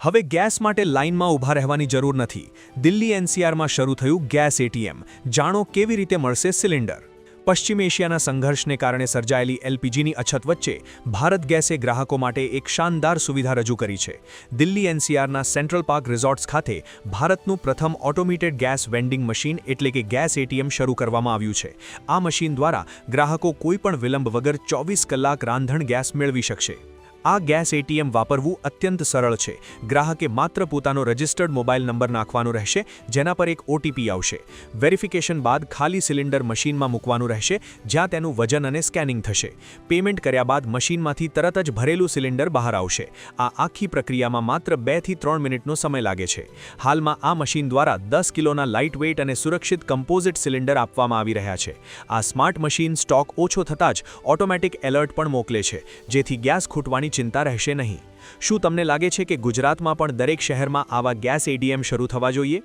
હવે ગેસ માટે લાઇનમાં ઊભા રહેવાની જરૂર નથી. દિલ્હી એનસીઆરમાં શરૂ થયું ગેસ એટીએમ. જાણો કેવી રીતે મળશે સિલિન્ડર. પશ્ચિમ એશિયાના સંઘર્ષને કારણે સર્જાયેલી એલપીજીની અછત વચ્ચે ભારત ગેસે ગ્રાહકો માટે એક શાનદાર સુવિધા રજૂ કરી છે. દિલ્હી એનસીઆરના સેન્ટ્રલ પાર્ક રિઝોર્ટ્સ ખાતે ભારતનું પ્રથમ ઓટોમેટેડ ગેસ વેન્ડિંગ મશીન એટલે કે ગેસ એટીએમ શરૂ કરવામાં આવ્યું છે. આ મશીન દ્વારા ગ્રાહકો કોઈપણ વિલંબ વગર 24 કલાક રાંધણ ગેસ મેળવી શકશે. આ ગેસ એટીએમ વાપરવું અત્યંત સરળ છે. ગ્રાહકે માત્ર પોતાનો રજિસ્ટર્ડ મોબાઈલ નંબર નાખવાનો રહેશે, જેના પર એક ઓટીપી આવશે. વેરિફિકેશન બાદ ખાલી સિલિન્ડર મશીનમાં મૂકવાનું રહેશે, જ્યાં તેનું વજન અને સ્કેનિંગ થશે. પેમેન્ટ કર્યા બાદ મશીનમાંથી તરત જ ભરેલું સિલિન્ડર બહાર આવશે. આ આખી પ્રક્રિયામાં માત્ર 2 થી 3 મિનિટનો સમય લાગે છે. હાલમાં આ મશીન દ્વારા 10 કિલોના લાઇટવેઇટ અને સુરક્ષિત કમ્પોઝિટ સિલિન્ડર આપવામાં આવી રહ્યા છે. આ સ્માર્ટ મશીન સ્ટોક ઓછો થતાં જ ઓટોમેટિક એલર્ટ પણ મોકલે છે, જેથી ગેસ ખૂટવાની ચિંતા રહેશે નહીં. શું તમને લાગે છે કે ગુજરાતમાં પણ દરેક શહેરમાં આવા ગેસ એટીએમ શરૂ થવા જોઈએ?